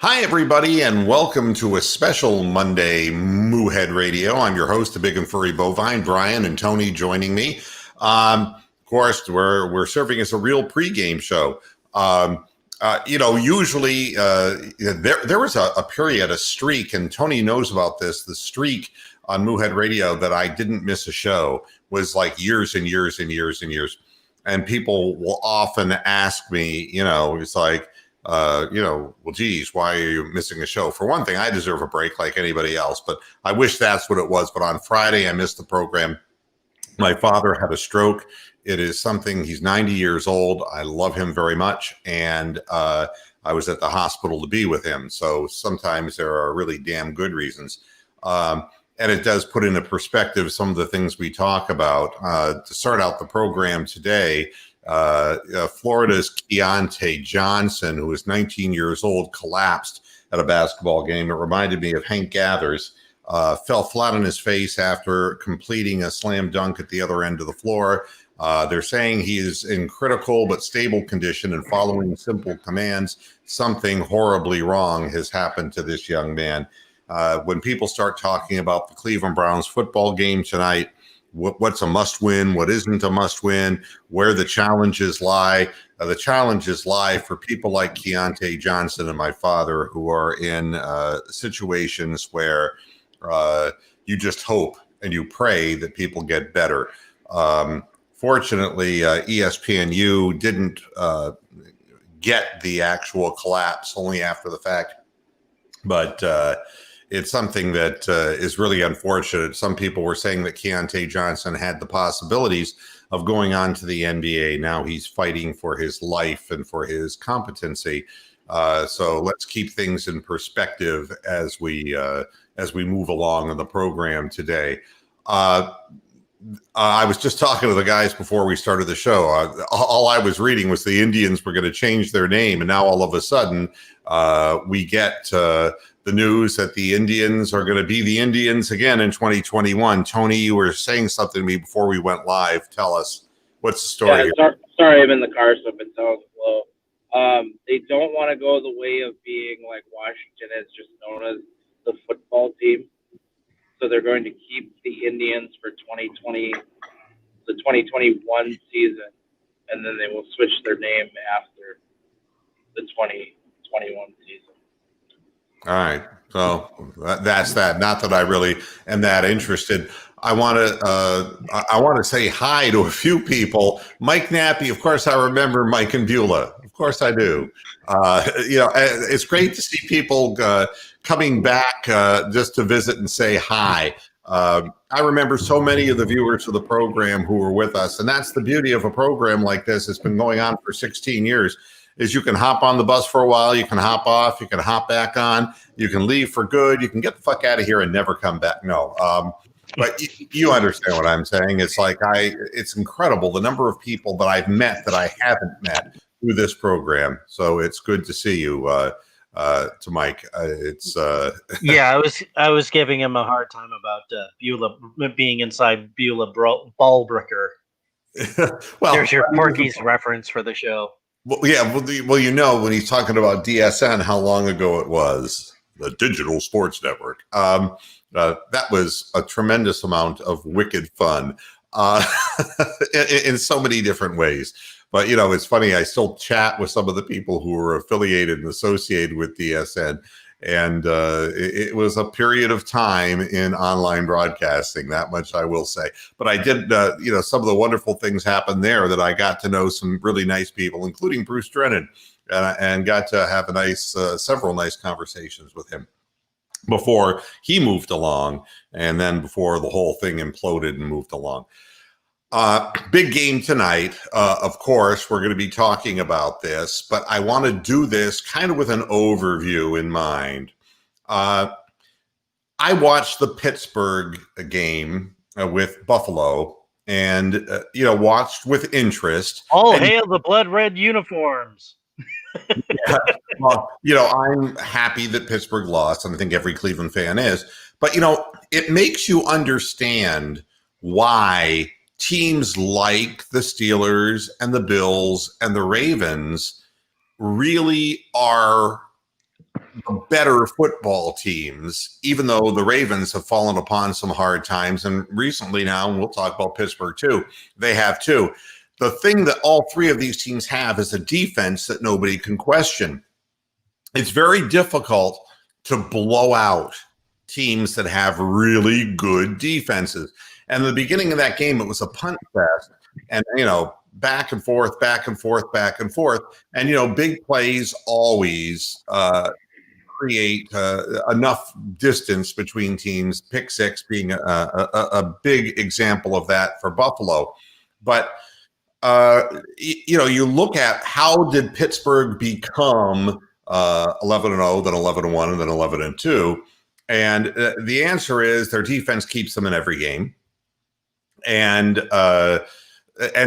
Hi, everybody, and welcome to a special Monday Moohead Radio. I'm your host, the Big and Furry Bovine, Brian and Tony joining me. Of course, we're serving as a real pregame show. Usually there was a period, a streak, and Tony knows about this. The streak on Moohead Radio that I didn't miss a show was like years and years and years and years. And people will often ask me, it's like, well, geez, why are you missing a show? For one thing, I deserve a break like anybody else, but I wish that's what it was. But on Friday, I missed the program. My father had a stroke. It is something, he's 90 years old. I love him very much. And I was at the hospital to be with him. So sometimes there are really damn good reasons. And it does put into perspective some of the things we talk about. To start out the program today, Florida's Keontae Johnson, who was 19 years old, collapsed at a basketball game. It reminded me of Hank Gathers, fell flat on his face after completing a slam dunk at the other end of the floor. They're saying he is in critical but stable condition and following simple commands. Something horribly wrong has happened to this young man. When people start talking about the Cleveland Browns football game tonight, what's a must win, what isn't a must win, where the challenges lie. The challenges lie for people like Keontae Johnson and my father, who are in situations where you just hope and you pray that people get better. Fortunately, ESPNU didn't get the actual collapse, only after the fact. But it's something that is really unfortunate. Some people were saying that Keontae Johnson had the possibilities of going on to the NBA. Now he's fighting for his life and for his competency. So let's keep things in perspective as we move along in the program today. I was just talking to the guys before we started the show. All I was reading was the Indians were going to change their name, and now all of a sudden we get the news that the Indians are going to be the Indians again in 2021. Tony, you were saying something to me before we went live. Tell us, what's the story? Yeah, sorry, I'm in the car, so if it sounds low. They don't want to go the way of being like Washington is just known as the football team. So they're going to keep the Indians for 2020, the 2021 season, and then they will switch their name after the 2021 season. All right. So that's that. Not that I really am that interested. I want to say hi to a few people. Mike Nappy, of course, I remember Mike and Beulah. Of course, I do. It's great to see people coming back just to visit and say hi. I remember so many of the viewers of the program who were with us, and that's the beauty of a program like this. It's been going on for 16 years. Is you can hop on the bus for a while, you can hop off, you can hop back on, you can leave for good, you can get the fuck out of here and never come back. No, but you understand what I'm saying. It's like it's incredible the number of people that I've met that I haven't met through this program. So it's good to see you, to Mike. Yeah, I was giving him a hard time about Beulah being inside Beulah Ballbricker. Well, there's your Porky's reference for the show. Well, yeah. Well, when he's talking about DSN, how long ago it was, the Digital Sports Network. That was a tremendous amount of wicked fun in so many different ways. But, it's funny. I still chat with some of the people who were affiliated and associated with DSN. And it was a period of time in online broadcasting, that much I will say. But I did, some of the wonderful things happened there that I got to know some really nice people, including Bruce Drennan, and got to have several nice conversations with him before he moved along, and then before the whole thing imploded and moved along. Big game tonight. Of course, we're going to be talking about this, but I want to do this kind of with an overview in mind. I watched the Pittsburgh game with Buffalo and, watched with interest. Oh, hail the blood red uniforms. Yeah, well, I'm happy that Pittsburgh lost, and I think every Cleveland fan is. But, it makes you understand why teams like the Steelers and the Bills and the Ravens really are better football teams, even though the Ravens have fallen upon some hard times. And recently now, and we'll talk about Pittsburgh too, they have too. The thing that all three of these teams have is a defense that nobody can question. It's very difficult to blow out teams that have really good defenses. And at the beginning of that game, it was a punt fest. And, back and forth, back and forth, back and forth. And, big plays always create enough distance between teams, pick six being a big example of that for Buffalo. But, you look at how did Pittsburgh become 11-0, then 11-1, and then 11-2. And the answer is their defense keeps them in every game. And the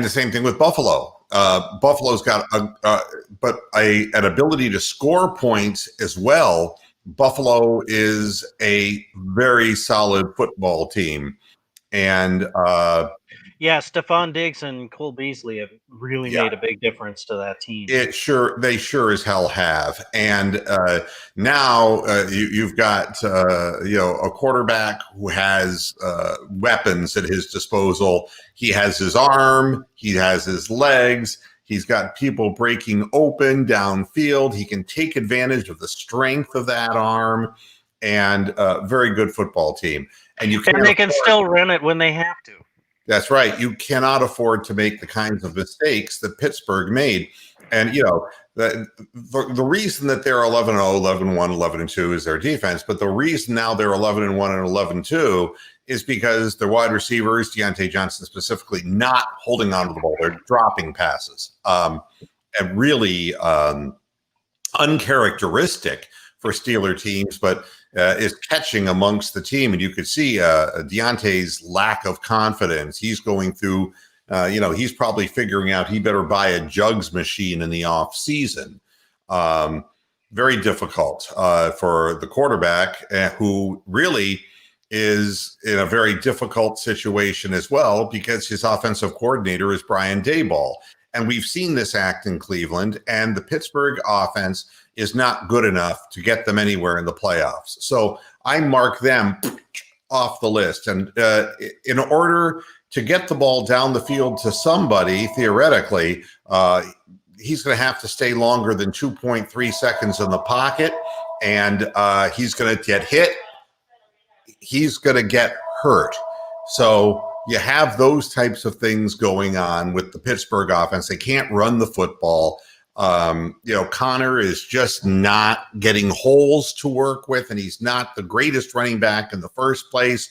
same thing with Buffalo. Buffalo's got an ability to score points as well. Buffalo is a very solid football team. And Stephon Diggs and Cole Beasley have really made a big difference to that team. They sure as hell have. And now you've got a quarterback who has weapons at his disposal. He has his arm, he has his legs, he's got people breaking open downfield. He can take advantage of the strength of that arm, and very good football team. And they can still run it when they have to. That's right. You cannot afford to make the kinds of mistakes that Pittsburgh made. And, the reason that they're 11-0, 11-1, 11-2 is their defense. But the reason now they're 11-1 and 11-2 is because their wide receivers, Deontay Johnson specifically, not holding onto the ball. They're dropping passes. And really uncharacteristic for Steeler teams, but is catching amongst the team. And you could see Deontay's lack of confidence. He's going through, he's probably figuring out he better buy a jugs machine in the off season. Very difficult for the quarterback, who really is in a very difficult situation as well, because his offensive coordinator is Brian Daboll. And we've seen this act in Cleveland, and the Pittsburgh offense is not good enough to get them anywhere in the playoffs. So I mark them off the list. And in order to get the ball down the field to somebody, theoretically, he's going to have to stay longer than 2.3 seconds in the pocket, and he's going to get hit. He's going to get hurt. So you have those types of things going on with the Pittsburgh offense. They can't run the football. Connor is just not getting holes to work with, and he's not the greatest running back in the first place.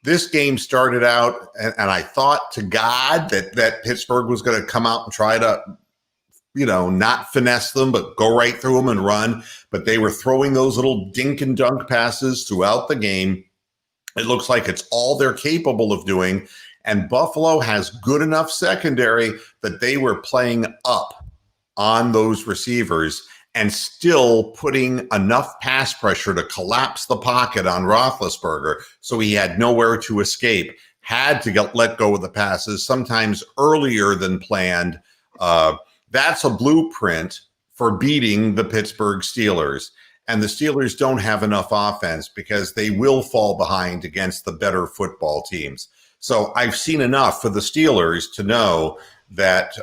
This game started out, and I thought to God that Pittsburgh was going to come out and try to, not finesse them, but go right through them and run. But they were throwing those little dink and dunk passes throughout the game. It looks like it's all they're capable of doing. And Buffalo has good enough secondary that they were playing up on those receivers and still putting enough pass pressure to collapse the pocket on Roethlisberger, so he had nowhere to escape, had to let go of the passes, sometimes earlier than planned. That's a blueprint for beating the Pittsburgh Steelers. And the Steelers don't have enough offense because they will fall behind against the better football teams. So I've seen enough for the Steelers to know that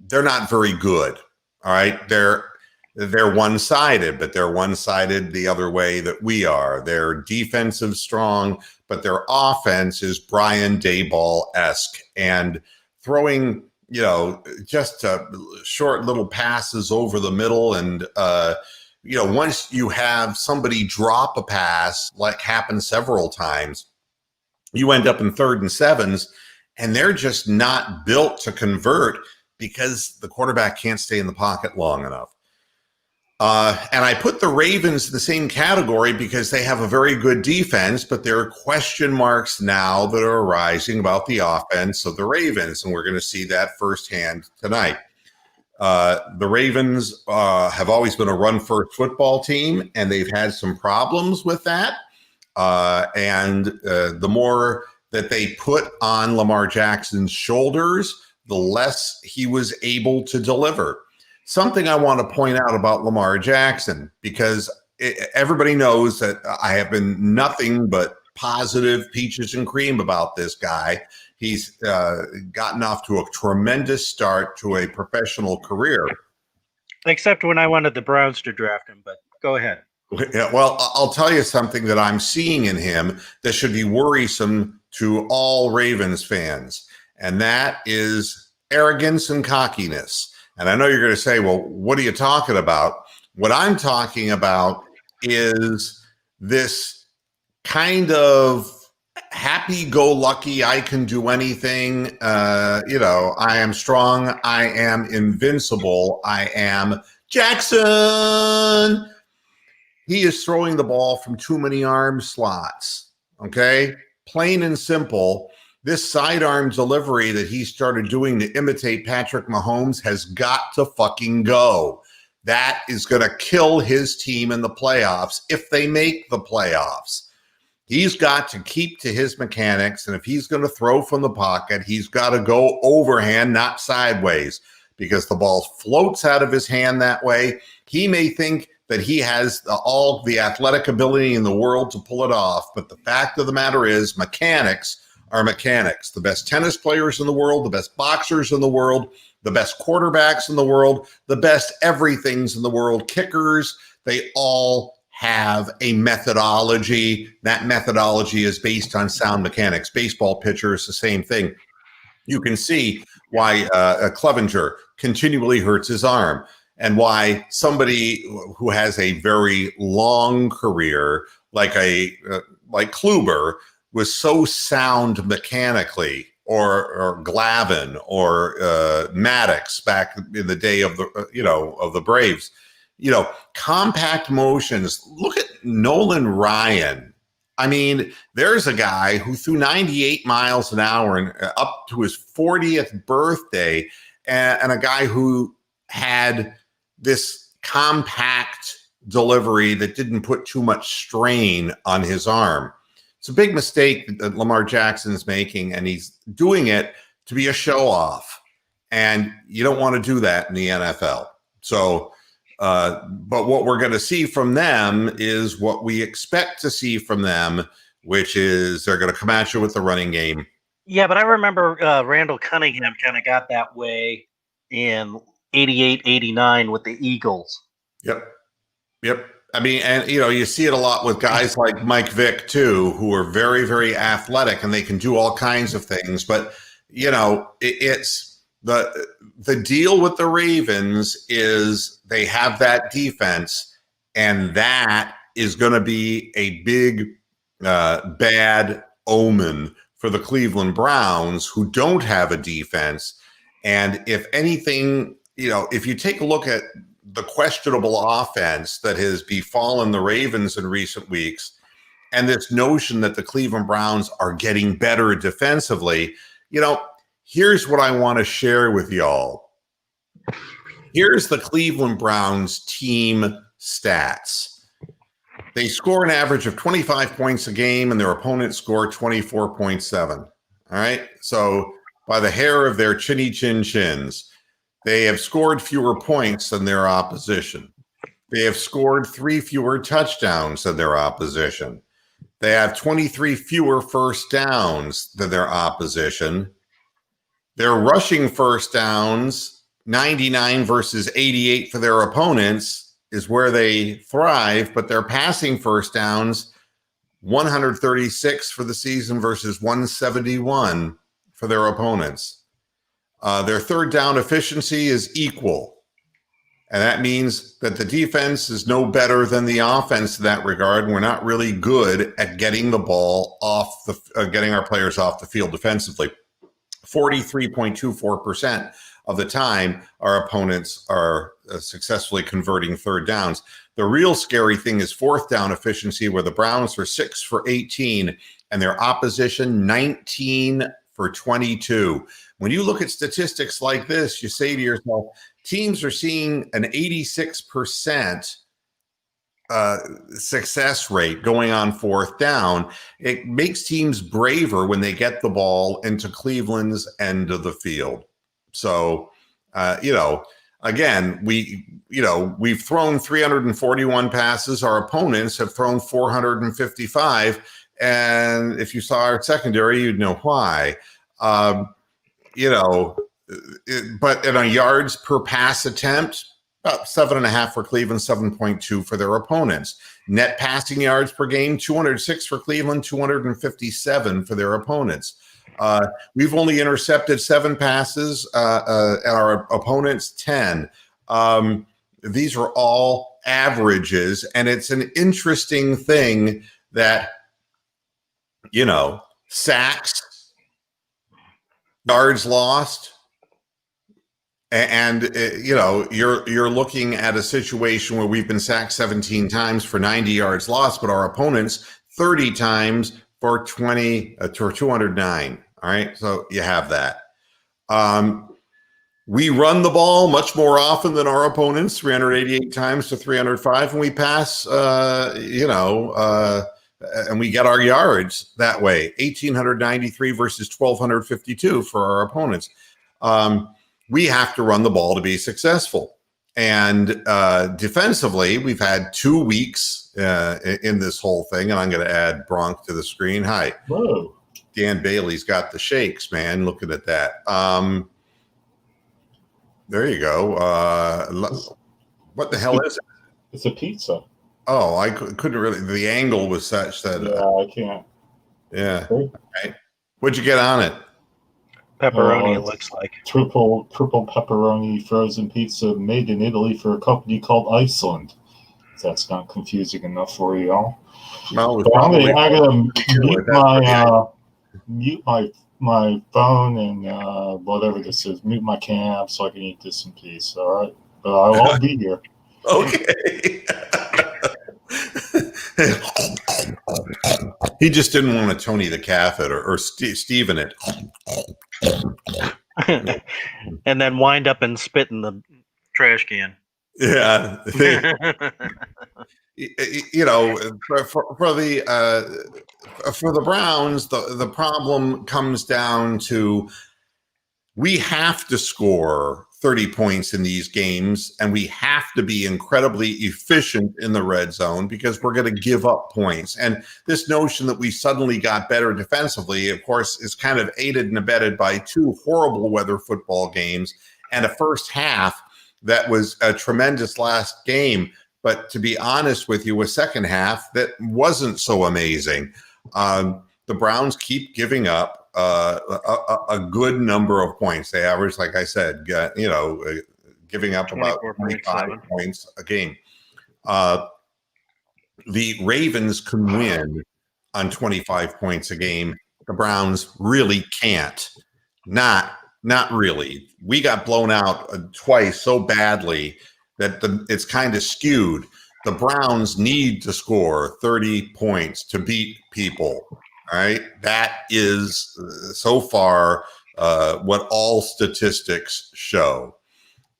they're not very good. All right. They're one-sided, but they're one-sided the other way that we are. They're defensive strong, but their offense is Brian Daboll-esque, and throwing, just short little passes over the middle. And, once you have somebody drop a pass, like happened several times, you end up in 3rd and 7s, and they're just not built to convert because the quarterback can't stay in the pocket long enough. And I put the Ravens in the same category because they have a very good defense, but there are question marks now that are arising about the offense of the Ravens, and we're going to see that firsthand tonight. The Ravens have always been a run-first football team, and they've had some problems with that. And the more that they put on Lamar Jackson's shoulders, the less he was able to deliver. something I want to point out about Lamar Jackson, because everybody knows that I have been nothing but positive peaches and cream about this guy. He's gotten off to a tremendous start to a professional career. Except when I wanted the Browns to draft him, but go ahead. Yeah, well, I'll tell you something that I'm seeing in him that should be worrisome to all Ravens fans, and that is arrogance and cockiness. And I know you're going to say, well, what are you talking about? What I'm talking about is this kind of happy-go-lucky, I can do anything, I am strong, I am invincible, I am Jackson. He is throwing the ball from too many arm slots, okay? Plain and simple. This sidearm delivery that he started doing to imitate Patrick Mahomes has got to fucking go. That is going to kill his team in the playoffs if they make the playoffs. He's got to keep to his mechanics, and if he's going to throw from the pocket, he's got to go overhand, not sideways, because the ball floats out of his hand that way. He may think that he has all the athletic ability in the world to pull it off, but the fact of the matter is mechanics are mechanics. The best tennis players in the world, the best boxers in the world, the best quarterbacks in the world, the best everythings in the world, kickers, they all have a methodology. That methodology is based on sound mechanics. Baseball pitchers, the same thing. You can see why Clevenger continually hurts his arm, and why somebody who has a very long career, like Kluber, was so sound mechanically, or Glavine, or Maddox back in the day of the Braves. Compact motions. Look at Nolan Ryan. I mean, there's a guy who threw 98 miles an hour and up to his 40th birthday, and a guy who had this compact delivery that didn't put too much strain on his arm. It's a big mistake that Lamar Jackson is making, and he's doing it to be a show off. And you don't want to do that in the NFL. So, but what we're going to see from them is what we expect to see from them, which is they're going to come at you with the running game. Yeah, but I remember Randall Cunningham kind of got that way in 88, 89 with the Eagles. Yep. I mean, and you see it a lot with guys like Mike Vick too, who are very, very athletic and they can do all kinds of things. But it's the deal with the Ravens is they have that defense, and that is going to be a big bad omen for the Cleveland Browns, who don't have a defense. And if anything, if you take a look at the questionable offense that has befallen the Ravens in recent weeks, and this notion that the Cleveland Browns are getting better defensively, here's what I want to share with y'all. Here's the Cleveland Browns team stats. They score an average of 25 points a game, and their opponents score 24.7. All right. So by the hair of their chinny chin chins, they have scored fewer points than their opposition. They have scored 3 fewer touchdowns than their opposition. They have 23 fewer first downs than their opposition. Their rushing first downs, 99 versus 88 for their opponents, is where they thrive, but their passing first downs, 136 for the season versus 171 for their opponents. Their third down efficiency is equal. And that means that the defense is no better than the offense in that regard. We're not really good at getting the ball off getting our players off the field defensively. 43.24% of the time, our opponents are successfully converting third downs. The real scary thing is fourth down efficiency, where the Browns are 6 for 18 and their opposition 19 for 22. When you look at statistics like this, you say to yourself, teams are seeing an 86% success rate going on fourth down. It makes teams braver when they get the ball into Cleveland's end of the field. So, again, we've thrown 341 passes. Our opponents have thrown 455. And if you saw our secondary, you'd know why. But in a yards per pass attempt, about 7.5 for Cleveland, 7.2 for their opponents. Net passing yards per game, 206 for Cleveland, 257 for their opponents. We've only intercepted 7 passes, and our opponents 10. These are all averages, and it's an interesting thing that, sacks, yards lost, and you're looking at a situation where we've been sacked 17 times for 90 yards lost, but our opponents 30 times for 209. All right, so you have that. We run the ball much more often than our opponents, 388 times to 305, and we pass, and we get our yards that way, 1,893 versus 1,252 for our opponents. We have to run the ball to be successful. And defensively, we've had 2 weeks in this whole thing, and I'm going to add Bronk to the screen. Hi. Whoa. Dan Bailey's got the shakes, man. Looking at that. There you go. What the hell is it? It's a pizza. Oh, I couldn't really. The angle was such that. I can't. Yeah. Okay. What'd you get on it? Pepperoni, it looks like. Triple pepperoni frozen pizza made in Italy for a company called Iceland. If that's not confusing enough for you all. Well, I'm gonna mute my phone and whatever this is. Mute my cam so I can eat this in peace. All right, but I won't be here. Okay. He just didn't want to Tony the Calf it or Steven it. And then wind up and spit in the trash can. Yeah. For the Browns, the problem comes down to we have to score 30 points in these games, and we have to be incredibly efficient in the red zone because we're going to give up points. And this notion that we suddenly got better defensively, of course, is kind of aided and abetted by 2 horrible weather football games and a first half that was a tremendous last game. But to be honest with you, a second half that wasn't so amazing. The Browns keep giving up a good number of points. They average, like I said, giving up about 25 points a game. The Ravens can win on 25 points a game. The Browns really can't. Not really. We got blown out twice so badly that it's kind of skewed. The Browns need to score 30 points to beat people. All right. That is so far what all statistics show.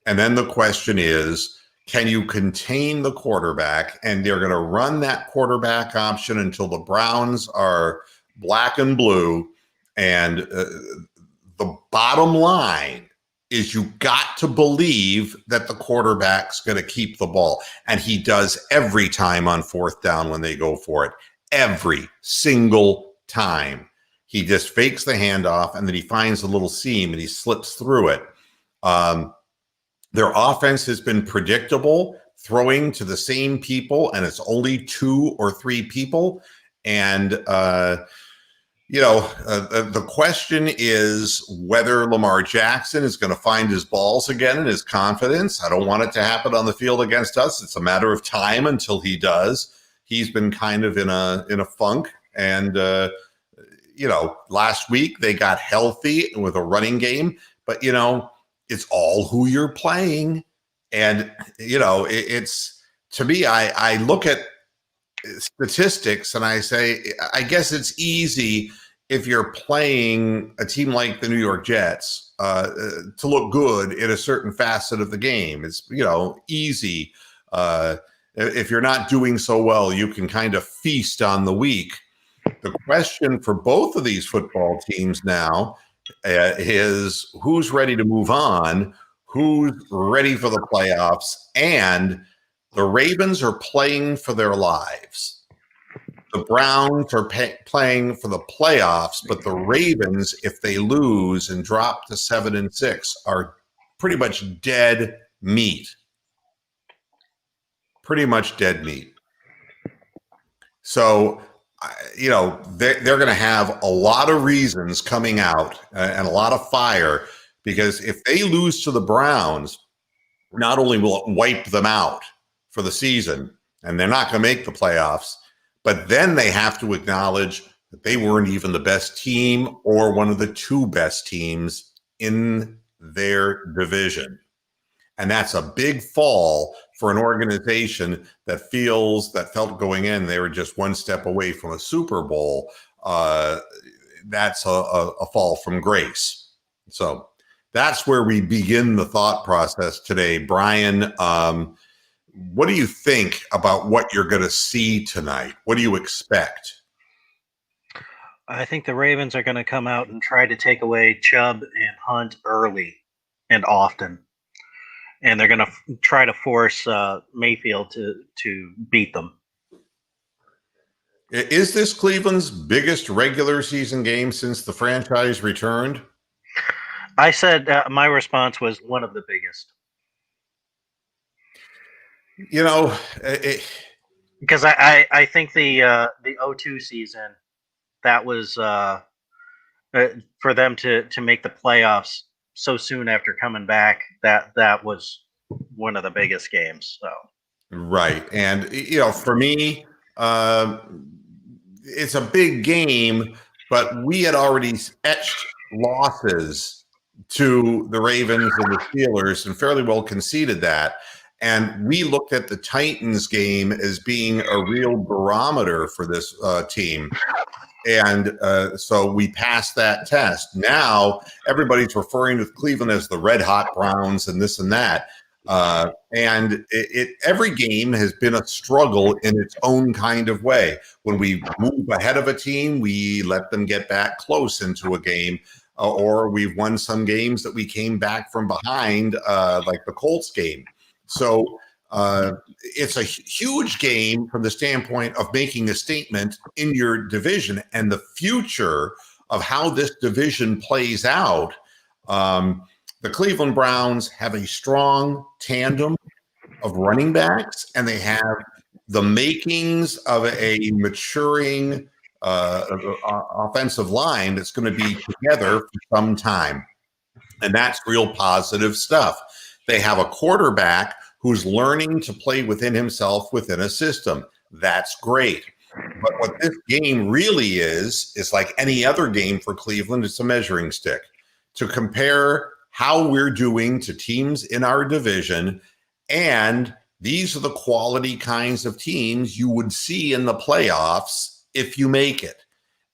And then the question is, can you contain the quarterback? And they're going to run that quarterback option until the Browns are black and blue. And the bottom line is you got to believe that the quarterback's going to keep the ball. And he does every time on 4th down when they go for it. Every single time. He just fakes the handoff and then he finds a little seam and he slips through it. Their offense has been predictable, throwing to the same people, and it's only 2 or 3 people. And the question is whether Lamar Jackson is going to find his balls again and his confidence. I don't want it to happen on the field against us. It's a matter of time until he does. He's been kind of in a funk. And, last week they got healthy with a running game, but, it's all who you're playing. And, it's, to me, I look at statistics and I say, I guess it's easy if you're playing a team like the New York Jets to look good in a certain facet of the game. It's, easy. If you're not doing so well, you can kind of feast on the weak. The question for both of these football teams now is who's ready to move on, who's ready for the playoffs, and the Ravens are playing for their lives. The Browns are playing for the playoffs, but the Ravens, if they lose and drop to 7-6, are pretty much dead meat. Pretty much dead meat. So, they're going to have a lot of reasons coming out and a lot of fire, because if they lose to the Browns, not only will it wipe them out for the season, and they're not going to make the playoffs, but then they have to acknowledge that they weren't even the best team or one of the two best teams in their division. And that's a big fall for an organization that felt going in they were just one step away from a Super Bowl. That's a fall from grace. So that's where we begin the thought process today. Brian, what do you think about what you're going to see tonight? What do you expect? I think the Ravens are going to come out and try to take away Chubb and Hunt early and often. And they're going to try to force Mayfield to beat them. Is this Cleveland's biggest regular season game since the franchise returned? I said my response was one of the biggest. Because I think the 0-2 season, that was for them to make the playoffs so soon after coming back, that was one of the biggest games. So right. And for me, it's a big game, but we had already etched losses to the Ravens and the Steelers and fairly well conceded that. And we looked at the Titans game as being a real barometer for this team. And so we passed that test. Now everybody's referring to Cleveland as the red hot Browns and this and that. And every game has been a struggle in its own kind of way. When we move ahead of a team, we let them get back close into a game, or we've won some games that we came back from behind, like the Colts game. So it's a huge game from the standpoint of making a statement in your division and the future of how this division plays out. The Cleveland Browns have a strong tandem of running backs, and they have the makings of a maturing offensive line that's going to be together for some time. And that's real positive stuff. They have a quarterback who's learning to play within himself within a system. That's great. But what this game really is like any other game for Cleveland, it's a measuring stick to compare how we're doing to teams in our division. And these are the quality kinds of teams you would see in the playoffs if you make it.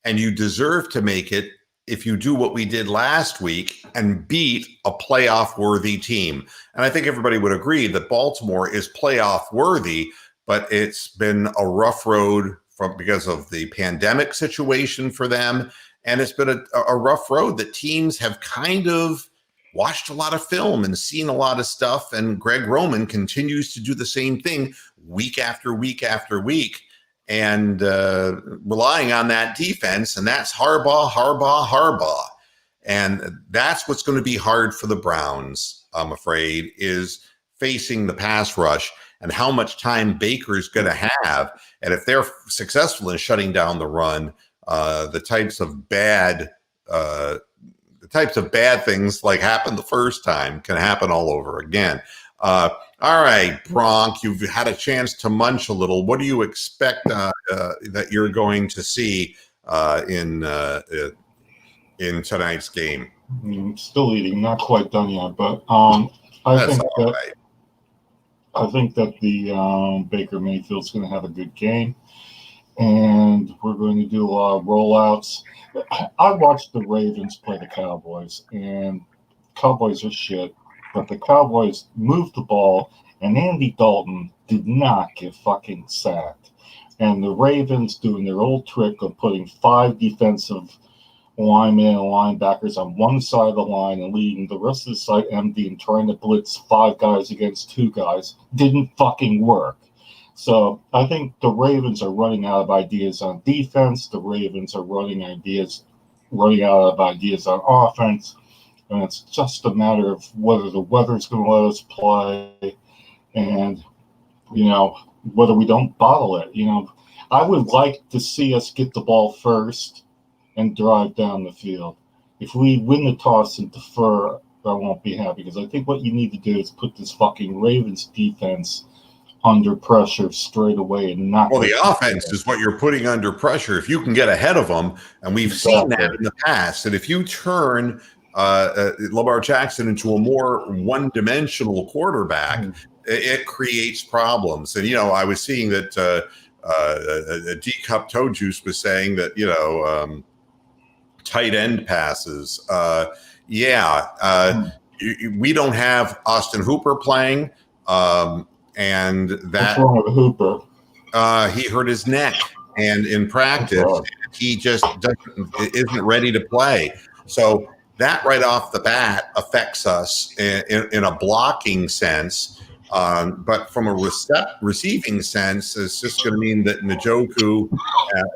And you deserve to make it if you do what we did last week and beat a playoff-worthy team. And I think everybody would agree that Baltimore is playoff-worthy, but it's been a rough road because of the pandemic situation for them. And it's been a rough road that teams have kind of watched a lot of film and seen a lot of stuff. And Greg Roman continues to do the same thing week after week after week. And relying on that defense, and that's Harbaugh. And that's what's going to be hard for the Browns, I'm afraid, is facing the pass rush and how much time Baker's going to have. And if they're successful in shutting down the run, the types of bad things like happened the first time can happen all over again. All right, Bronk, you've had a chance to munch a little. What do you expect that you're going to see in tonight's game? I'm still eating, not quite done yet, but I think that the Baker Mayfield's going to have a good game, and we're going to do a lot of rollouts. I watched the Ravens play the Cowboys, and Cowboys are shit. But the Cowboys moved the ball, and Andy Dalton did not get fucking sacked. And the Ravens doing their old trick of putting 5 defensive linemen and linebackers on one side of the line and leaving the rest of the side empty and trying to blitz 5 guys against 2 guys didn't fucking work. So I think the Ravens are running out of ideas on defense. The Ravens are running out of ideas on offense. And it's just a matter of whether the weather's going to let us play and, whether we don't bottle it. I would like to see us get the ball first and drive down the field. If we win the toss and defer, I won't be happy, because I think what you need to do is put this fucking Ravens defense under pressure straight away and not. Well, the offense is what you're putting under pressure. If you can get ahead of them, and we've seen that in the past, and if you turn Lamar Jackson into a more one-dimensional quarterback, it creates problems. And I was seeing that D-Cup Toe Juice was saying that tight end passes. We don't have Austin Hooper playing. And that what's wrong with Hooper? He hurt his neck, and in practice, he just isn't ready to play. So that right off the bat affects us in a blocking sense. But from a receiving sense, it's just going to mean that Njoku,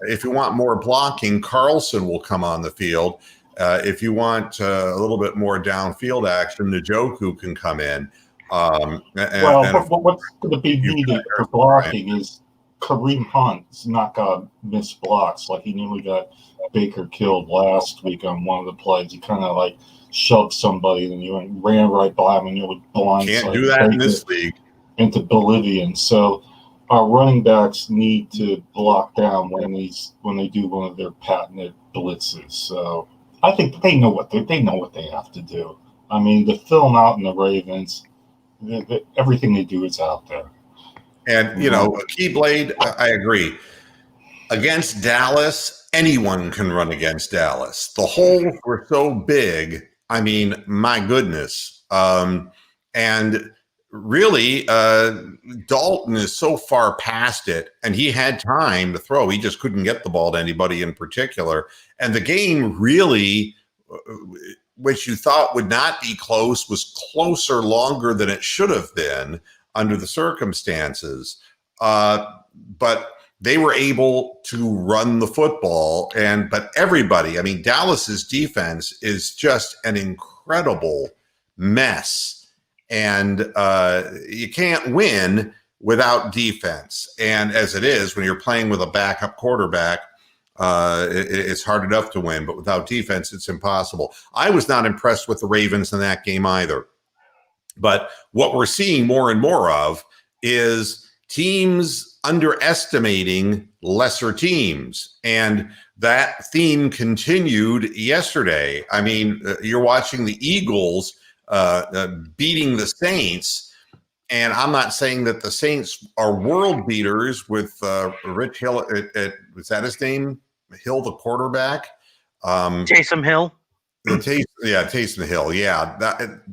if you want more blocking, Carlson will come on the field. If you want a little bit more downfield action, Njoku can come in. What's going to be needed for blocking is Kareem Hunt's not going to miss blocks. Like he nearly got Baker killed last week on one of the plays. He kind of like shoved somebody and you ran right by him and you would blind. Can't do that in this league. Into Bolivian. So our running backs need to block down when they do one of their patented blitzes. So I think they know what they have to do. I mean, the film out in the Ravens. Everything they do is out there. And, Keyblade, I agree. Against Dallas, anyone can run against Dallas. The holes were so big. I mean, my goodness. And really, Dalton is so far past it, and he had time to throw. He just couldn't get the ball to anybody in particular. And the game really, which you thought would not be close, was closer longer than it should have been under the circumstances. But they were able to run the football. But everybody, I mean, Dallas's defense is just an incredible mess. And you can't win without defense. And as it is, when you're playing with a backup quarterback, it's hard enough to win, but without defense, it's impossible. I was not impressed with the Ravens in that game either. But what we're seeing more and more of is teams underestimating lesser teams. And that theme continued yesterday. I mean, you're watching the Eagles beating the Saints. And I'm not saying that the Saints are world beaters with Rich Hill. Was that his name? Hill, the quarterback. Taysom Hill. Taysom Hill. Yeah,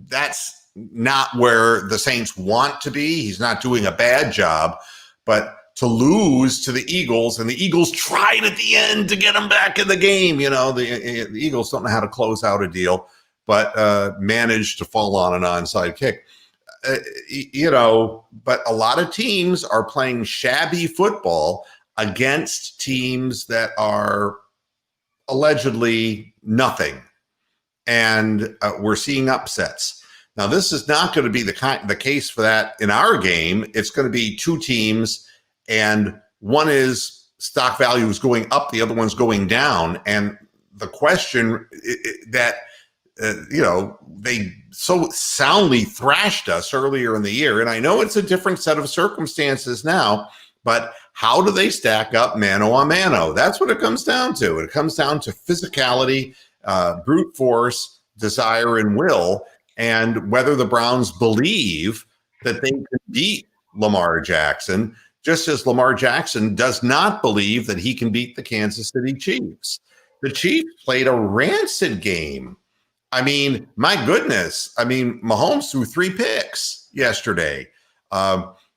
that's not where the Saints want to be. He's not doing a bad job, but to lose to the Eagles, and the Eagles tried at the end to get him back in the game. The Eagles don't know how to close out a deal, but managed to fall on an onside kick. But a lot of teams are playing shabby football against teams that are allegedly nothing. And we're seeing upsets. Now, this is not going to be the case for that in our game. It's going to be two teams, and one is stock value is going up, the other one's going down. And the question that they so soundly thrashed us earlier in the year, and I know it's a different set of circumstances now, but how do they stack up mano a mano? That's what it comes down to. It comes down to physicality, brute force, desire, and will, and whether the Browns believe that they can beat Lamar Jackson, just as Lamar Jackson does not believe that he can beat the Kansas City Chiefs. The Chiefs played a rancid game. I mean, my goodness. I mean, Mahomes threw 3 picks yesterday.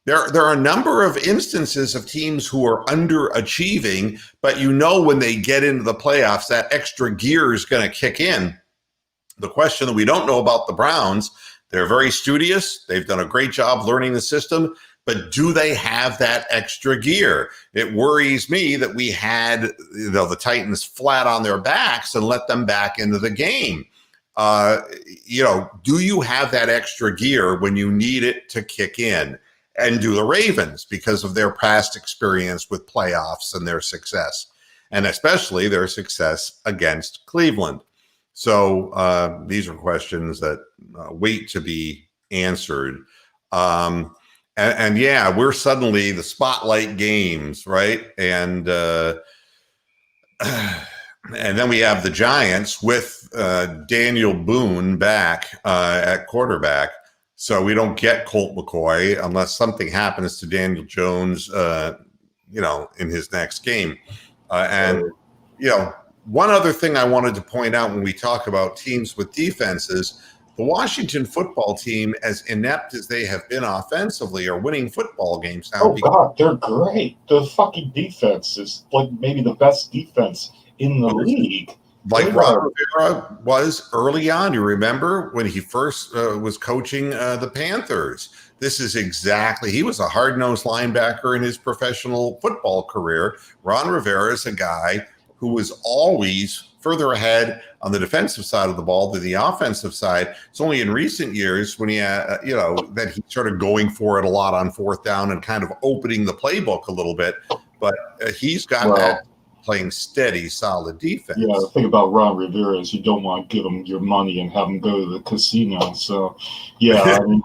there are a number of instances of teams who are underachieving, but when they get into the playoffs, that extra gear is going to kick in. The question that we don't know about the Browns, they're very studious. They've done a great job learning the system, but do they have that extra gear? It worries me that we had the Titans flat on their backs and let them back into the game. Do you have that extra gear when you need it to kick in? And do the Ravens, because of their past experience with playoffs and their success, and especially their success against Cleveland. So these are questions that wait to be answered. And we're suddenly the spotlight games, right? And then we have the Giants with Daniel Boone back at quarterback. So we don't get Colt McCoy unless something happens to Daniel Jones, in his next game. One other thing I wanted to point out when we talk about teams with defenses, the Washington football team, as inept as they have been offensively, are winning football games now. Oh, God, they're great. The fucking defense is like maybe the best defense in the league. Like Ron Rivera was early on. You remember when he first was coaching the Panthers? This is exactly, he was a hard-nosed linebacker in his professional football career. Ron Rivera is a guy who was always further ahead on the defensive side of the ball than the offensive side. It's only in recent years when that he started going for it a lot on fourth down and kind of opening the playbook a little bit. But he's got that playing steady, solid defense. Yeah, the thing about Ron Rivera is you don't want to give him your money and have him go to the casino. So, yeah, I mean,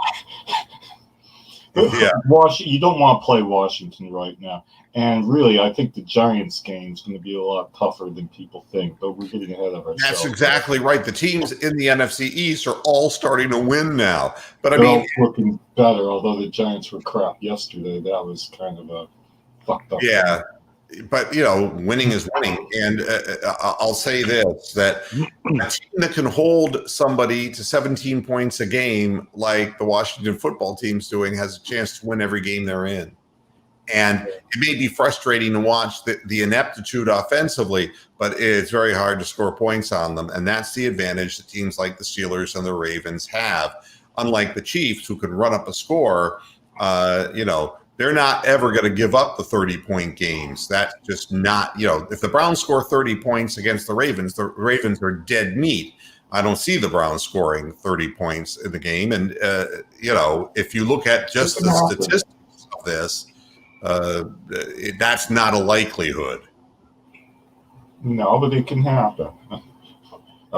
you don't want to play Washington right now. And really, I think the Giants game is going to be a lot tougher than people think, but we're getting ahead of ourselves. That's exactly right. The teams in the NFC East are all starting to win now. But They're all looking better, although the Giants were crap yesterday. That was kind of a fucked up thing. But, winning is winning. And I'll say this, that a team that can hold somebody to 17 points a game like the Washington football team's doing has a chance to win every game they're in. And it may be frustrating to watch the ineptitude offensively, but it's very hard to score points on them. And that's the advantage that teams like the Steelers and the Ravens have. Unlike the Chiefs, who can run up a score, they're not ever going to give up the 30-point games. That's just not, if the Browns score 30 points against the Ravens are dead meat. I don't see the Browns scoring 30 points in the game. And, if you look at just the statistics of this, that's not a likelihood. No, but it can happen.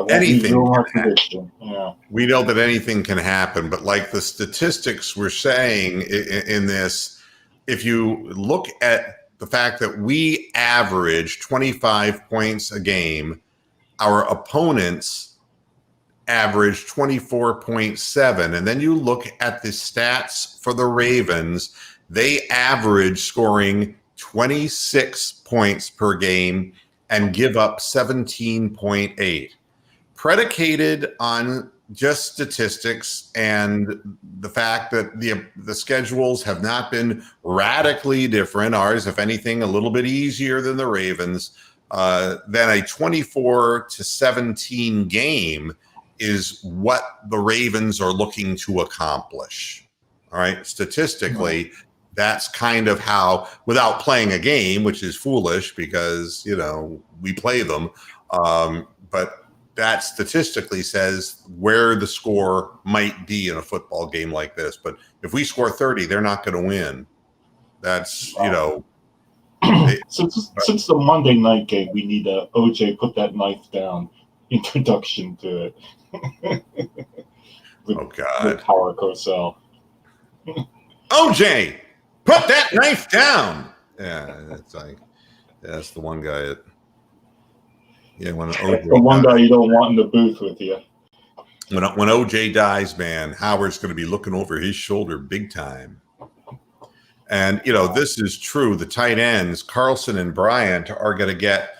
Anything can happen. Yeah. We know that anything can happen, but like the statistics we're saying in this, if you look at the fact that we average 25 points a game, our opponents average 24.7, and then you look at the stats for the Ravens, they average scoring 26 points per game and give up 17.8. Predicated on just statistics and the fact that the schedules have not been radically different, ours, if anything, a little bit easier than the Ravens, then a 24-17 game is what the Ravens are looking to accomplish. All right, statistically, that's kind of how, without playing a game, which is foolish because, we play them. But that statistically says where the score might be in a football game like this. But if we score 30, they're not going to win. That's, Since the Monday night game, we need a OJ put that knife down introduction to it. Oh, God. Howard Cosell. OJ! Put that knife down. Yeah, that's the one guy when OJ the one guy you don't want in the booth with you. When OJ dies, man, Howard's going to be looking over his shoulder big time. And this is true. The tight ends, Carlson and Bryant, are going to get.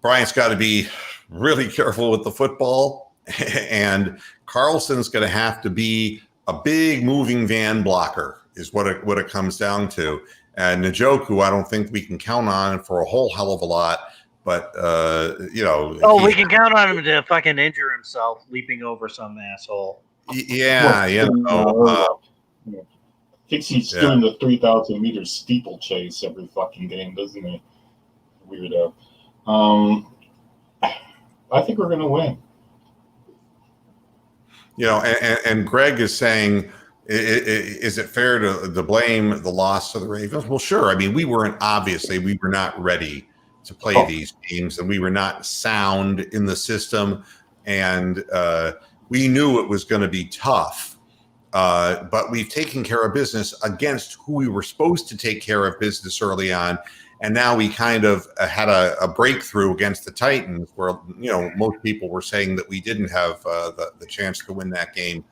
Bryant's got to be really careful with the football, and Carlson's going to have to be a big moving van blocker. is what it comes down to. And Njoku, I don't think we can count on for a whole hell of a lot. But we can count on him to fucking injure himself leaping over some asshole. Yeah, Thinks he's doing the 3,000 meter steeplechase every fucking game, doesn't he? Weirdo. I think we're gonna win. And Greg is saying, is it fair to blame the loss to the Ravens? Well, sure. I mean, we were not ready to play these games, and we were not sound in the system, and we knew it was going to be tough. But we've taken care of business against who we were supposed to take care of business early on. And now we kind of had a breakthrough against the Titans where, most people were saying that we didn't have the chance to win that game.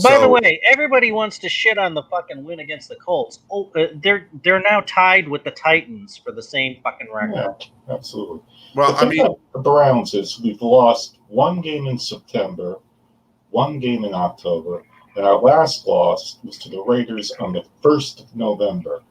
By the way, everybody wants to shit on the fucking win against the Colts. Oh, they're now tied with the Titans for the same fucking record. Yeah, absolutely. Well, the Browns is we've lost one game in September, one game in October, and our last loss was to the Raiders on the 1st of November.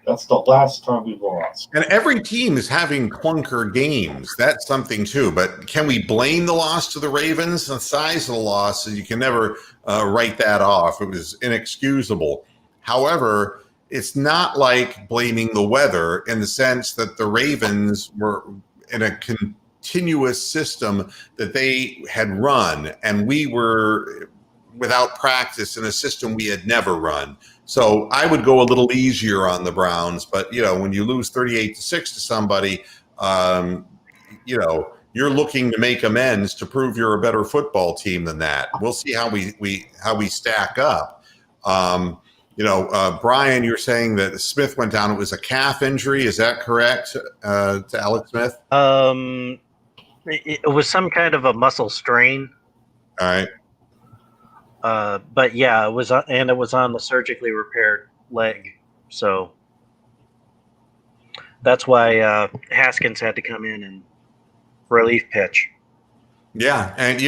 That's the last time we've lost. And every team is having clunker games. That's something too. But can we blame the loss to the Ravens? The size of the loss, you can never write that off. It was inexcusable. However, it's not like blaming the weather in the sense that the Ravens were in a continuous system that they had run, and we were without practice in a system we had never run. So I would go a little easier on the Browns, but when you lose 38-6 to somebody, you're looking to make amends to prove you're a better football team than that. We'll see how we stack up. Brian, you're saying that Smith went down. It was a calf injury. Is that correct? To Alex Smith? It was some kind of a muscle strain. All right. But yeah, it was on the surgically repaired leg, so that's why Haskins had to come in and relief pitch. Yeah, and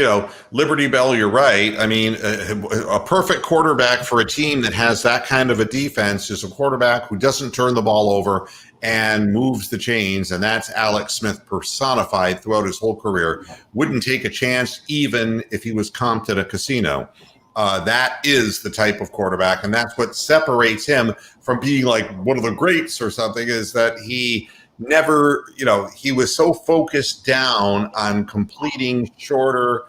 Liberty Bell, you're right. I mean, a perfect quarterback for a team that has that kind of a defense is a quarterback who doesn't turn the ball over and moves the chains, and that's Alex Smith personified throughout his whole career. Wouldn't take a chance even if he was comped at a casino. That is the type of quarterback, and that's what separates him from being like one of the greats or something, is that he never, he was so focused down on completing shorter,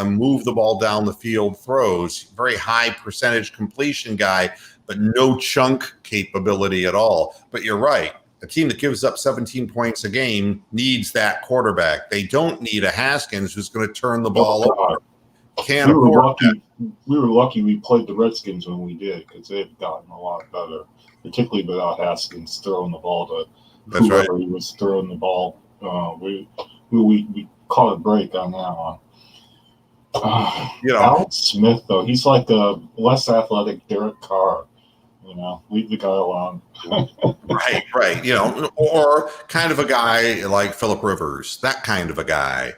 move the ball down the field throws, very high percentage completion guy, but no chunk capability at all. But you're right. A team that gives up 17 points a game needs that quarterback. They don't need a Haskins who's going to turn the ball over. We were lucky we played the Redskins when we did, because they've gotten a lot better, particularly without Haskins throwing the ball to whoever he was throwing the ball. We caught a break on that one. Alex Smith, though, he's like a less athletic Derek Carr. Leave the guy alone. Right. Or kind of a guy like Phillip Rivers, that kind of a guy.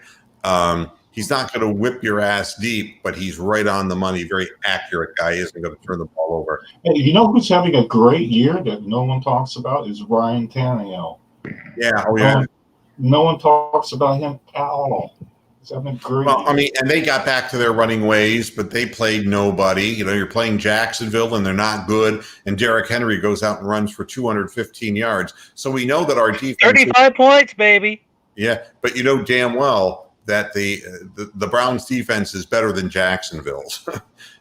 He's not going to whip your ass deep, but he's right on the money. Very accurate guy. He isn't going to turn the ball over. Hey, who's having a great year that no one talks about is Ryan Tannehill. Yeah. Oh, yeah. No one talks about him at all. He's having a great year. I mean, and they got back to their running ways, but they played nobody. You're playing Jacksonville, and they're not good. And Derrick Henry goes out and runs for 215 yards. So we know that our defense 35 points, baby. Yeah, but damn well that the Browns defense is better than Jacksonville's.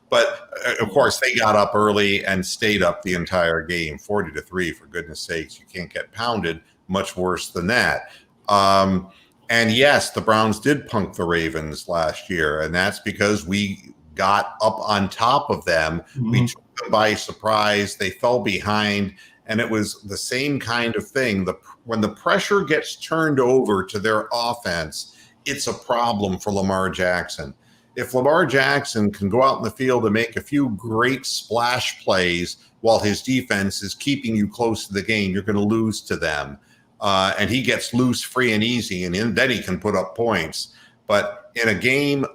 But of course they got up early and stayed up the entire game, 40-3, for goodness sakes. You can't get pounded much worse than that. And yes, the Browns did punk the Ravens last year, and that's because we got up on top of them. Mm-hmm. We took them by surprise. They fell behind, and it was the same kind of thing. When the pressure gets turned over to their offense, it's a problem for Lamar Jackson. If Lamar Jackson can go out in the field and make a few great splash plays while his defense is keeping you close to the game, you're going to lose to them. And he gets loose, free, and easy, and then he can put up points. But in a game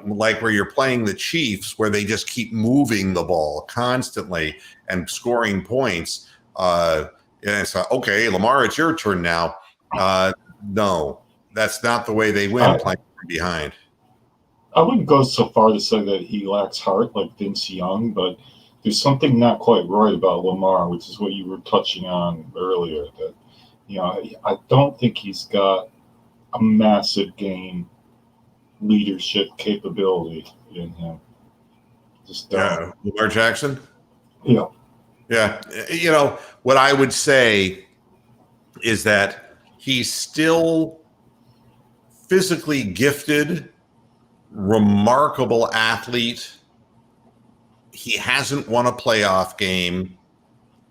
like where you're playing the Chiefs, where they just keep moving the ball constantly and scoring points, and it's like, okay, Lamar, it's your turn now. No, that's not the way they win, playing from behind. I wouldn't go so far to say that he lacks heart like Vince Young, but there's something not quite right about Lamar, which is what you were touching on earlier. That I don't think he's got a massive game leadership capability in him. Just don't. Yeah, Lamar Jackson. Yeah. Yeah, what I would say is that he's still physically gifted, remarkable athlete. He hasn't won a playoff game,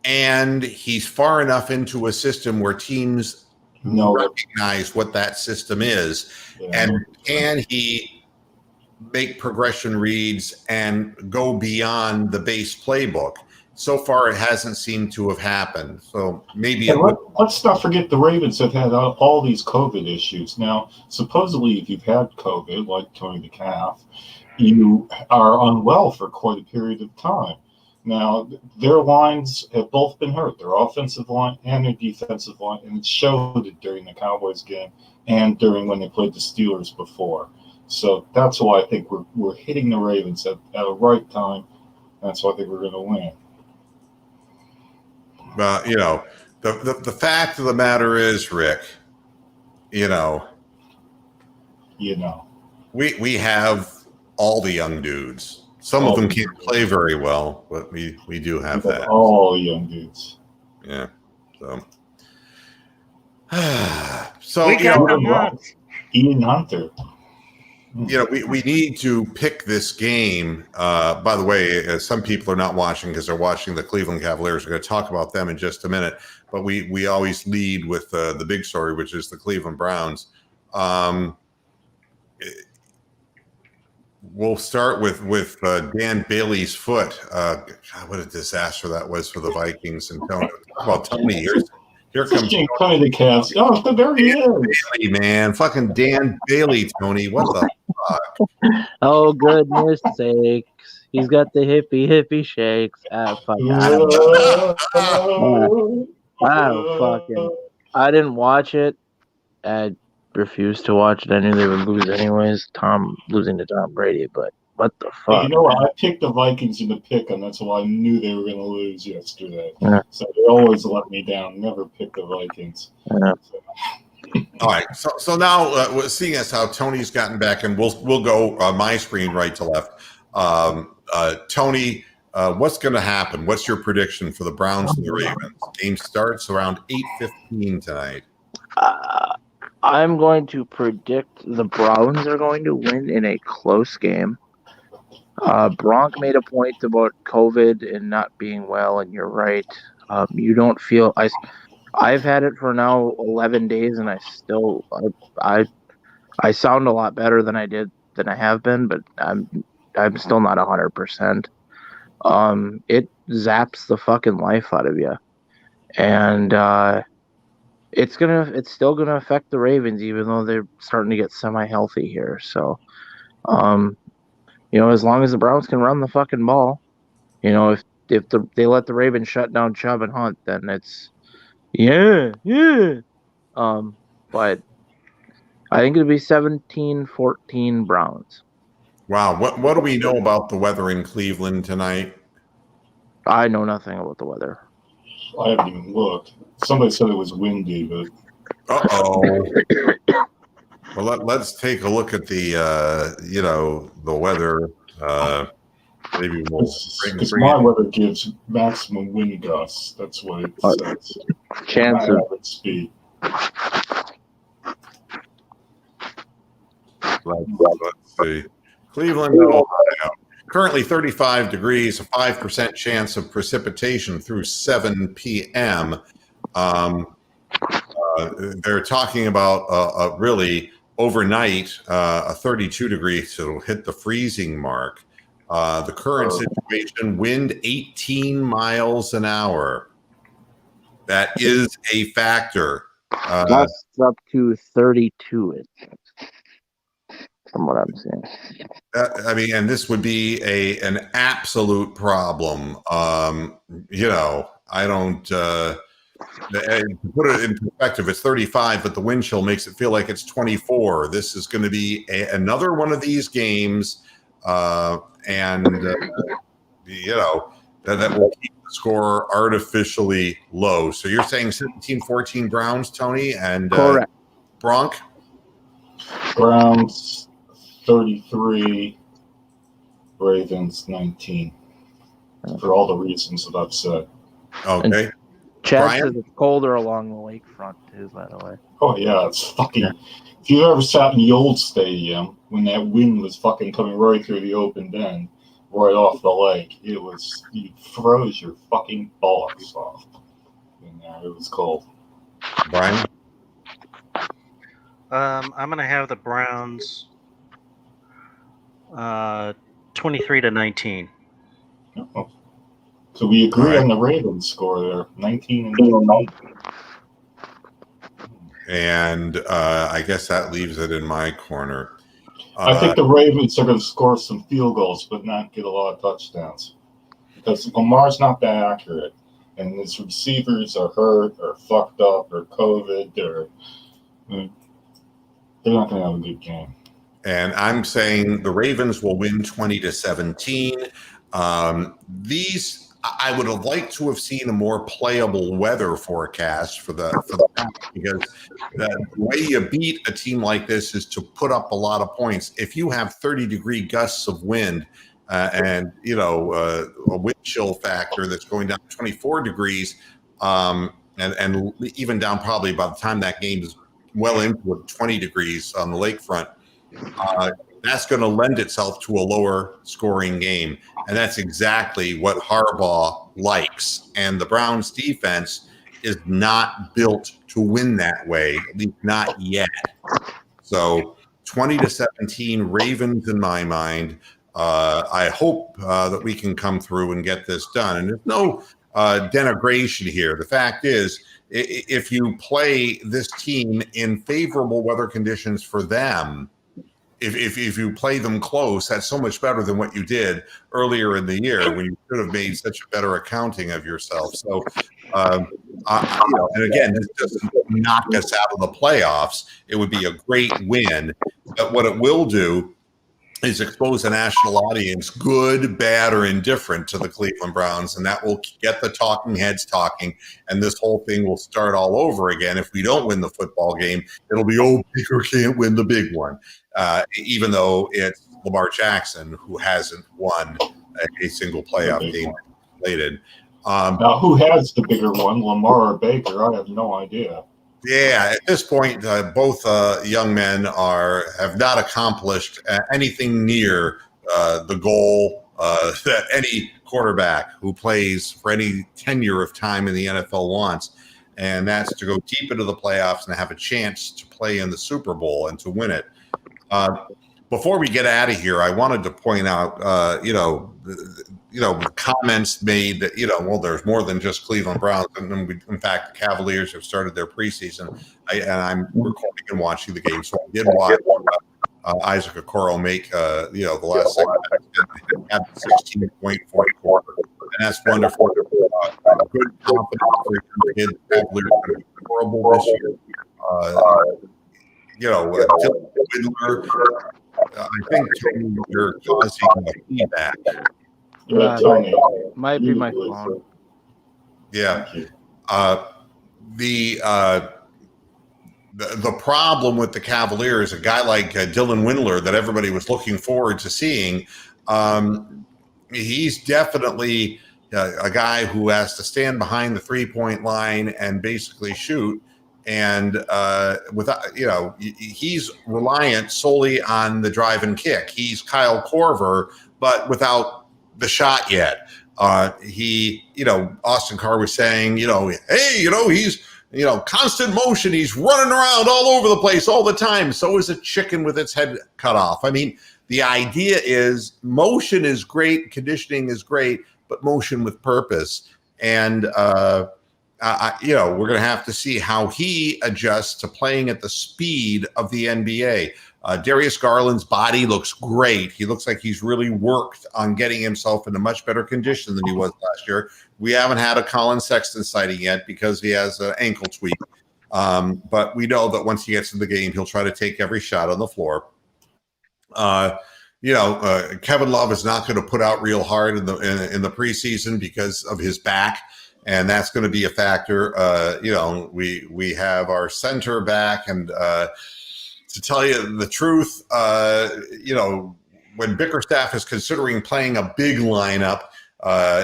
and he's far enough into a system where teams recognize what that system is. Yeah. And can he make progression reads and go beyond the base playbook? So far, it hasn't seemed to have happened. So maybe let's not forget the Ravens have had all these COVID issues. Now, supposedly, if you've had COVID, like Tony the Calf, you are unwell for quite a period of time. Now, their lines have both been hurt, their offensive line and their defensive line, and it showed it during the Cowboys game and during when they played the Steelers before. So that's why I think we're hitting the Ravens at the right time. That's why I think we're going to win. The fact of the matter is, Rick, we have all the young dudes. Some of them can't play very well, but we do have that. All young dudes. Yeah. So we got the mods. Ian Hunter. We need to pick this game. By the way, some people are not watching because they're watching the Cleveland Cavaliers. We're going to talk about them in just a minute. But we always lead with the big story, which is the Cleveland Browns. We'll start with Dan Bailey's foot. God, what a disaster that was for the Vikings. And talk about Tony. Here comes Tony the Cavs. Oh, there he is. Bailey, man. Fucking Dan Bailey, Tony. What the fuck? Oh, goodness sakes. He's got the hippie shakes. Fuck. I didn't watch it. I refused to watch it. I knew they would lose anyways. Losing to Tom Brady, but what the fuck? You know what? I picked the Vikings in the pick, and that's why I knew they were going to lose yesterday. Yeah. So they always let me down. Never pick the Vikings. Yeah. All right. So now, seeing as how Tony's gotten back, and we'll go my screen right to left. Tony, what's going to happen? What's your prediction for the Browns and the Ravens? Game starts around 8:15 tonight. I'm going to predict the Browns are going to win in a close game. Bronk made a point about COVID and not being well, and you're right. You don't feel I've had it for now 11 days, and I still I sound a lot better than I have been, but I'm still not 100%. It zaps the fucking life out of you, and it's still gonna affect the Ravens, even though they're starting to get semi-healthy here. So, as long as the Browns can run the fucking ball, if they let the Ravens shut down Chubb and Hunt, then it's yeah. But I think it'll be 17-14 Browns. Wow. What do we know about the weather in Cleveland tonight? I know nothing about the weather. I haven't even looked. Somebody said it was windy, but well, let's take a look at the the weather. Maybe we'll because my weather gives maximum wind gusts. That's what it says. Chance of speed. Let's see. Cleveland, Ohio. Currently 35 degrees, a 5% chance of precipitation through 7 p.m. They're talking about really overnight a 32 degrees, so it'll hit the freezing mark. The current situation, wind 18 miles an hour. That is a factor. Gusts up to 32. from what I'm seeing. I mean, and this would be an absolute problem. I don't. To put it in perspective, it's 35, but the wind chill makes it feel like it's 24. This is going to be another one of these games, that will keep the score artificially low. So you're saying 17-14 Browns, Tony, and Correct. Bronk? Browns 33, Ravens 19. For all the reasons that I've said. Okay. Chad Brian? says it's colder along the lakefront too, by the way. Oh yeah, it's fucking. If you ever sat in the old stadium when that wind was fucking coming right through the open end, right off the lake, you froze your fucking bollocks off. And it was cold. Brian? I'm gonna have the Browns 23-19. Oh. So we agree Right. on the Ravens score there, 19-19. And I guess that leaves it in my corner. I think the Ravens are going to score some field goals, but not get a lot of touchdowns. Because Lamar's not that accurate. And his receivers are hurt or fucked up or COVID or they're not going to have a good game. And I'm saying the Ravens will win 20-17. I would have liked to have seen a more playable weather forecast for the because the way you beat a team like this is to put up a lot of points. If you have 30-degree gusts of wind and a wind chill factor that's going down to 24 degrees, and even down probably by the time that game is well into 20 degrees on the lakefront, that's going to lend itself to a lower scoring game. And that's exactly what Harbaugh likes. And the Browns defense is not built to win that way, at least not yet. So 20-17 Ravens in my mind. I hope that we can come through and get this done. And there's no denigration here. The fact is, if you play this team in favorable weather conditions for them, if you play them close, that's so much better than what you did earlier in the year when you could have made such a better accounting of yourself. So, and again, this doesn't knock us out of the playoffs. It would be a great win. But what it will do is expose a national audience, good, bad, or indifferent, to the Cleveland Browns, and that will get the talking heads talking, and this whole thing will start all over again. If we don't win the football game, it'll be, Baker can't win the big one, even though it's Lamar Jackson who hasn't won a single playoff game related. Now, who has the bigger one, Lamar or Baker? I have no idea. Yeah, at this point, both young men have not accomplished anything near the goal that any quarterback who plays for any tenure of time in the NFL wants, and that's to go deep into the playoffs and have a chance to play in the Super Bowl and to win it. Before we get out of here, I wanted to point out, comments made that, there's more than just Cleveland Browns. And in fact, the Cavaliers have started their preseason. I'm recording and watching the game. So I did watch Isaac Okoro make, the last segment, have 16-point fourth quarter. And that's wonderful. Good confidence for your kid. The Cavaliers are going to be horrible this year. Whittler, I think you're causing the feedback. Might be my phone. Yeah. The problem with the Cavaliers, a guy like Dylan Windler that everybody was looking forward to seeing, he's definitely a guy who has to stand behind the 3-point line and basically shoot. And he's reliant solely on the drive and kick. He's Kyle Korver, but without the shot yet. Austin Carr was saying, he's, constant motion. He's running around all over the place all the time. So is a chicken with its head cut off. I mean, the idea is motion is great. Conditioning is great, but motion with purpose. And, we're going to have to see how he adjusts to playing at the speed of the NBA. Darius Garland's body looks great. He looks like he's really worked on getting himself into much better condition than he was last year. We haven't had a Colin Sexton sighting yet because he has an ankle tweak. But we know that once he gets in the game, he'll try to take every shot on the floor. Kevin Love is not going to put out real hard in the preseason because of his back, and that's going to be a factor. We have our center back, and to tell you the truth, when Bickerstaff is considering playing a big lineup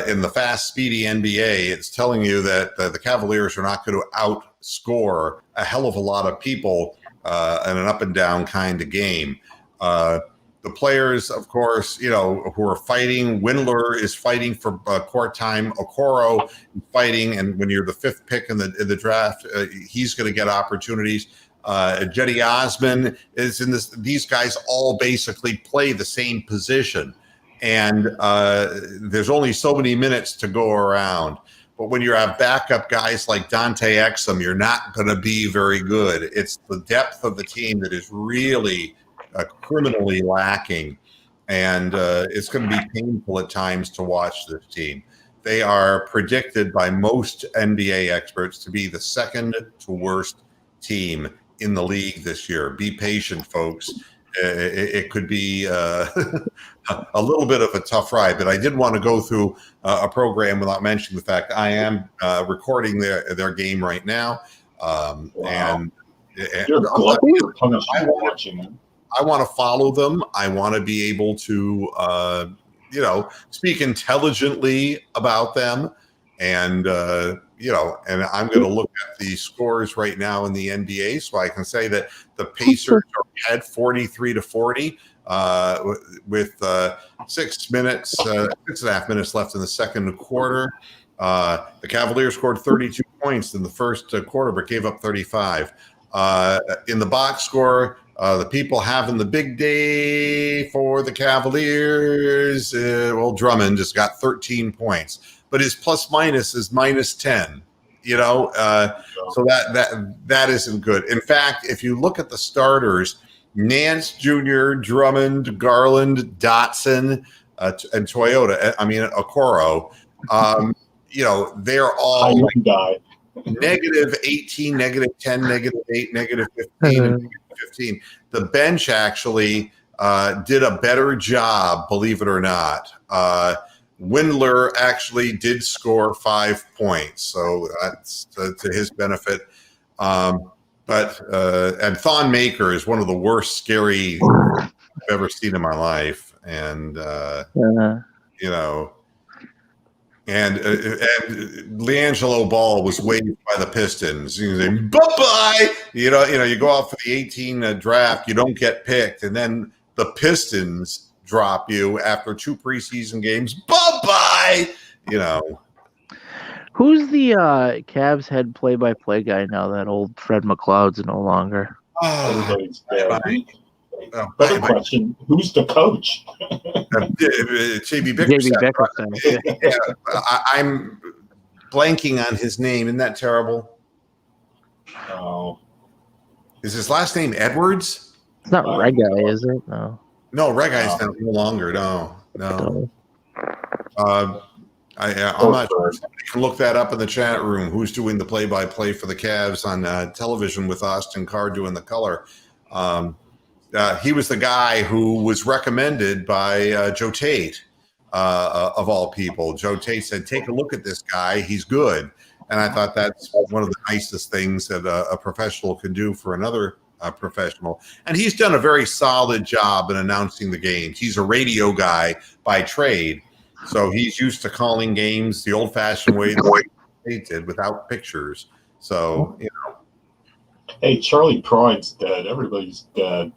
in the fast, speedy NBA, it's telling you that the Cavaliers are not going to outscore a hell of a lot of people in an up and down kind of game. The players, of course, who are fighting. Windler is fighting for court time. Okoro is fighting, and when you're the fifth pick in the draft, he's going to get opportunities. Jetty Osman is in this. These guys all basically play the same position, and there's only so many minutes to go around. But when you have backup guys like Dante Exum, you're not going to be very good. It's the depth of the team that is really criminally lacking, and it's going to be painful at times to watch this team. They are predicted by most NBA experts to be the second to worst team in the league this year. Be patient, folks. It could be a little bit of a tough ride, but I did want to go through a program without mentioning the fact I am recording their game right now. Wow. And You're glutton for punishment watching them. I want to follow them. I want to be able to, speak intelligently about them. And, and I'm going to look at the scores right now in the NBA. So I can say that the Pacers are ahead 43-40 with 6 minutes, 6.5 minutes left in the second quarter. The Cavaliers scored 32 points in the first quarter, but gave up 35. In the box score, the people having the big day for the Cavaliers, Drummond just got 13 points, but his plus minus is minus 10. So that isn't good. In fact, if you look at the starters, Nance Jr., Drummond, Garland, Dotson, and Okoro, they're all negative 18, negative 10, negative 8, negative 15, and negative 15. The bench actually did a better job, believe it or not. Windler actually did score 5 points, so that's to his benefit. And Thon Maker is one of the worst scary I've ever seen in my life, and And LiAngelo Ball was waived by the Pistons. You say, bye-bye. You go out for the 18 draft, you don't get picked, and then the Pistons drop you after 2 preseason games. Bye-bye. Who's the Cavs head play-by-play guy now that old Fred McLeod's no longer? Everybody's dead. Better question, who's the coach? JB Bickerstaff. I'm blanking on his name. Isn't that terrible? Oh. Is his last name Edwards? It's not Regai, is it? No. No, Regai's no longer. No. I'm not sure. Somebody can look that up in the chat room. Who's doing the play-by-play for the Cavs on television with Austin Carr doing the color? He was the guy who was recommended by Joe Tate, of all people. Joe Tate said, take a look at this guy. He's good. And I thought that's one of the nicest things that a professional can do for another professional. And he's done a very solid job in announcing the games. He's a radio guy by trade. So he's used to calling games the old-fashioned way that Tate did, without pictures. So, Hey, Charlie Pride's dead. Everybody's dead.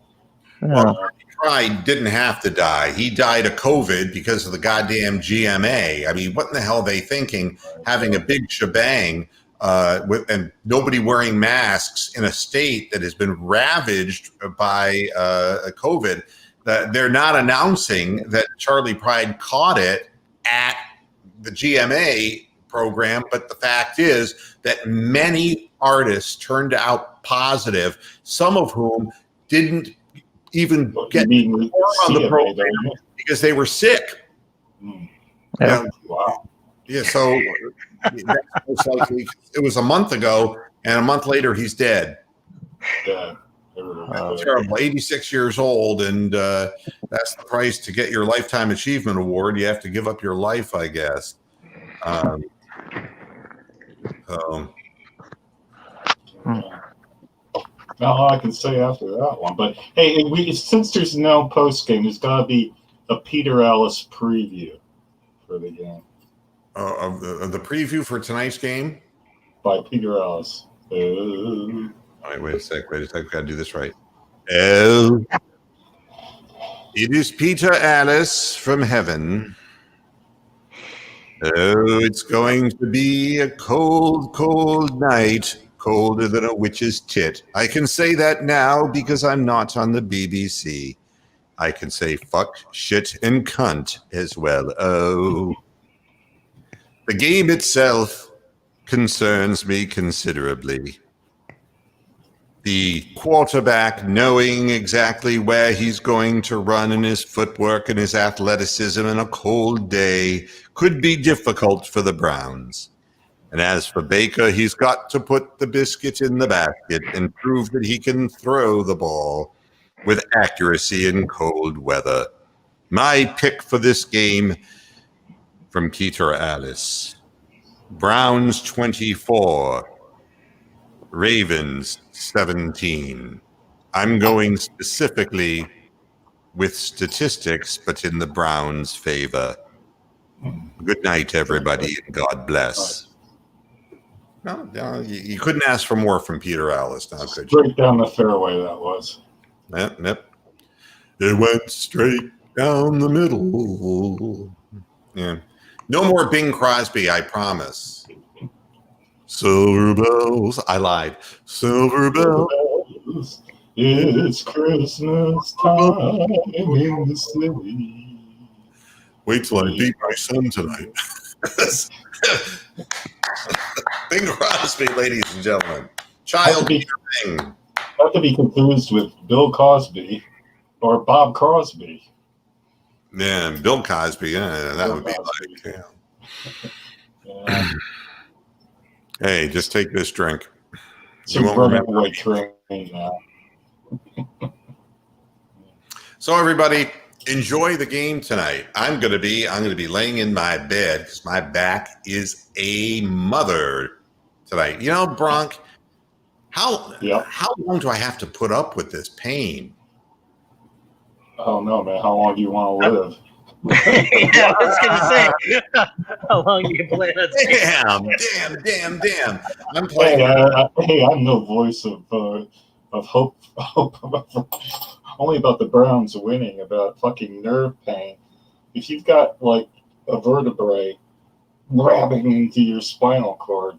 Well, Pride didn't have to die. He died of COVID because of the goddamn GMA. I mean, what in the hell are they thinking? Having a big shebang and nobody wearing masks in a state that has been ravaged by COVID. That they're not announcing that Charlie Pride caught it at the GMA program, but the fact is that many artists turned out positive, some of whom didn't even get to perform on the program because they were sick. Yeah. Wow. Yeah, so that's most likely, it was a month ago, and a month later he's dead. Yeah. Terrible. 86 years old, and that's the price to get your Lifetime Achievement Award. You have to give up your life, I guess. So. Not all I can say after that one. But hey, since there's no post game, there's got to be a Peter Ellis preview for the game. Of the preview for tonight's game by Peter Ellis. All right, wait a sec. Got to do this right. It is Peter Ellis from heaven. Oh, it's going to be a cold, cold night, colder than a witch's tit. I can say that now because I'm not on the BBC. I can say fuck, shit, and cunt as well. Oh. The game itself concerns me considerably. The quarterback knowing exactly where he's going to run and his footwork and his athleticism in a cold day could be difficult for the Browns. And as for Baker, he's got to put the biscuit in the basket and prove that he can throw the ball with accuracy in cold weather. My pick for this game from Peter Ellis: Browns 24, Ravens 17. I'm going specifically with statistics, but in the Browns' favor. Good night, everybody, and God bless. No, you couldn't ask for more from Peter Ellis, now, could you? Straight down the fairway, that was. Yep. It went straight down the middle. Yeah. No more Bing Crosby, I promise. Silver bells. I lied. Silver bells. It's Christmas time in the city. Wait till I beat my son tonight. Bing Crosby, ladies and gentlemen. Child Peter Bing. Not to be confused with Bill Cosby or Bob Crosby. Yeah, Bill Cosby. Yeah, that would be like, yeah. Hey, just take this drink. It's a runaway train now. So everybody, enjoy the game tonight. I'm gonna be laying in my bed because my back is a mother tonight. You know, Bronk, how long do I have to put up with this pain? Oh no, man! How long do you want to live? Yeah, I was gonna say, how long do you plan on staying? Damn! I'm playing. Hey, I'm no voice of hope. Only about the Browns winning, about fucking nerve pain. If you've got like a vertebrae grabbing into your spinal cord,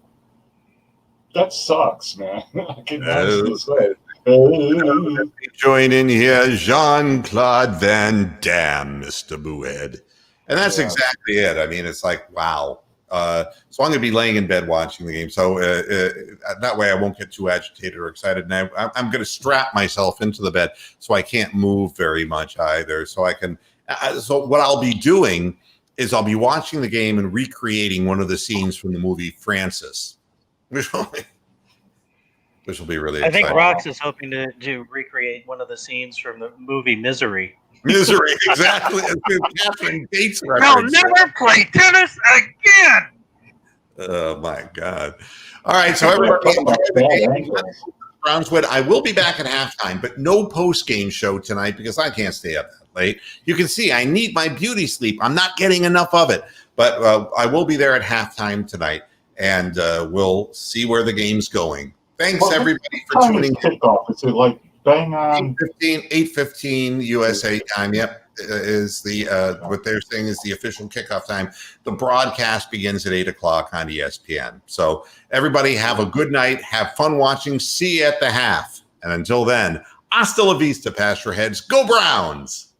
that sucks, man. I can honestly say. Join in here, Jean-Claude Van Damme, Mr. Boued. And that's exactly it. I mean, it's like, wow. So I'm going to be laying in bed watching the game. So that way I won't get too agitated or excited. And I'm going to strap myself into the bed so I can't move very much either. So I can. So what I'll be doing is I'll be watching the game and recreating one of the scenes from the movie Francis, which will be really exciting. I think Rox is hoping to recreate one of the scenes from the movie Misery. Misery, exactly. Catherine Bates I'll never play tennis again. Oh my God! All right, so everybody enjoy the game. Browns win. I will be back at halftime, but no post-game show tonight because I can't stay up that late. You can see I need my beauty sleep. I'm not getting enough of it, but I will be there at halftime tonight, and we'll see where the game's going. Thanks, everybody, for tuning in. Kickoff? Is it like bang on 8:15 USA time? Yep, is the what they're saying is the official kickoff time. The broadcast begins at 8:00 on ESPN. So everybody have a good night. Have fun watching. See you at the half. And until then, hasta la vista, Pasture Heads. Go Browns!